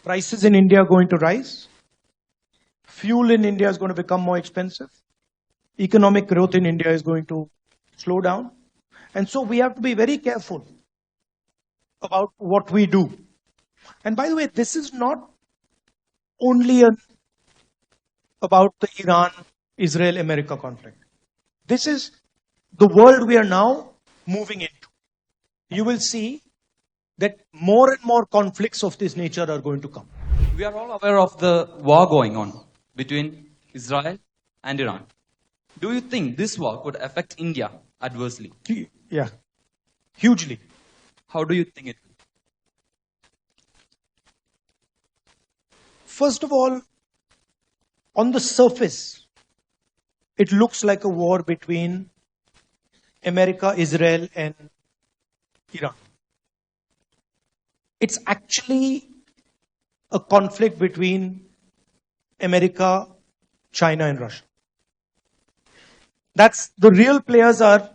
Prices in India are going to rise. Fuel in India is going to become more expensive. Economic growth in India is going to slow down. And so we have to be very careful about what we do. And by the way, this is not only about the Iran-Israel-America conflict. This is the world we are now moving into. You will see that more and more conflicts of this nature are going to come. We are all aware of the war going on between Israel and Iran. Do you think this war could affect India adversely? Yeah, hugely. How do you think it will? First of all, on the surface, it looks like a war between America, Israel, and Iran. It's actually a conflict between America, China, and Russia. That's the real players are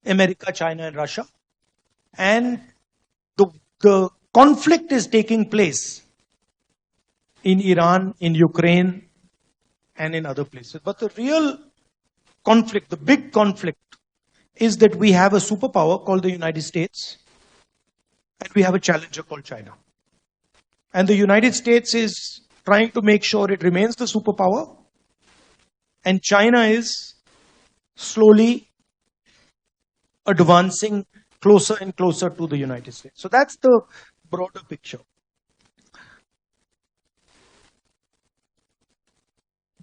America, China, and Russia. And the conflict is taking place in Iran, in Ukraine, and in other places. But the real conflict, the big conflict, is that we have a superpower called the United States, and we have a challenger called China. And the United States is trying to make sure it remains the superpower, and China is slowly advancing closer and closer to the United States. So that's the broader picture.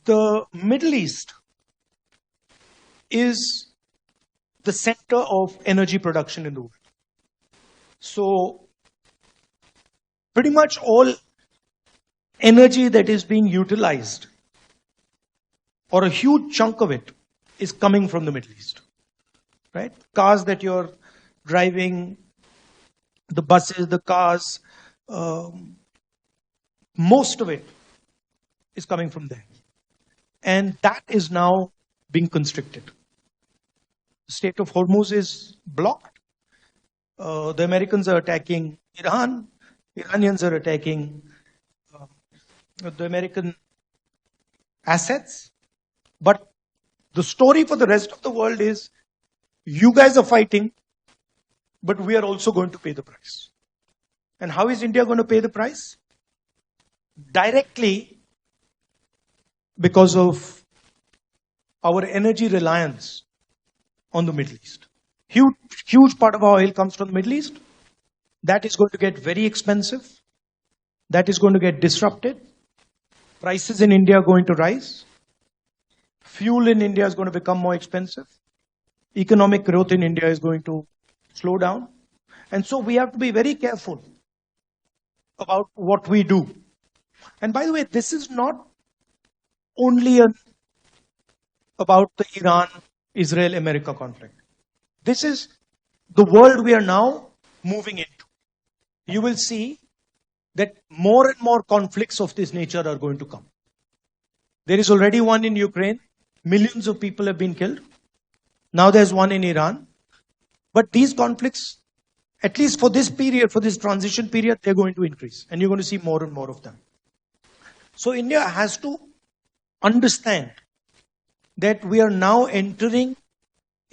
The Middle East is the center of energy production in the world. So pretty much all energy that is being utilized, or a huge chunk of it, is coming from the Middle East. Right? Cars that you're driving, the buses, the cars, most of it is coming from there. And that is now being constricted. The Strait of Hormuz is blocked. The Americans are attacking Iran. Iranians are attacking the American assets. But the story for the rest of the world is, you guys are fighting, but we are also going to pay the price. And how is India going to pay the price? Directly, because of our energy reliance on the Middle East. Huge part of our oil comes from the Middle East. That is going to get very expensive. That is going to get disrupted. Prices in India are going to rise. Fuel in India is going to become more expensive. Economic growth in India is going to slow down. And so we have to be very careful about what we do. And by the way, this is not only about the Iran-Israel-America conflict. This is the world we are now moving into. You will see that more and more conflicts of this nature are going to come. There is already one in Ukraine. Millions of people have been killed. Now there's one in Iran. But these conflicts, at least for this period, for this transition period, they're going to increase. And you're going to see more and more of them. So India has to understand that we are now entering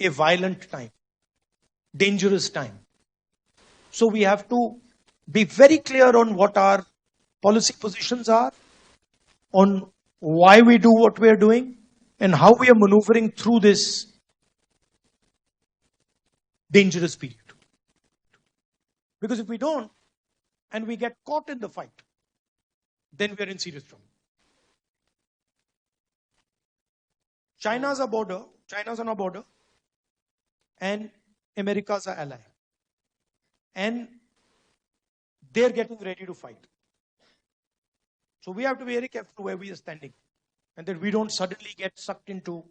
a violent time, dangerous time. So we have to be very clear on what our policy positions are, on why we do what we are doing, and how we are maneuvering through this dangerous period. Because if we don't, and we get caught in the fight, then we are in serious trouble. China's on our border, and America's our ally. And they're getting ready to fight. So we have to be very careful where we are standing, and that we don't suddenly get sucked into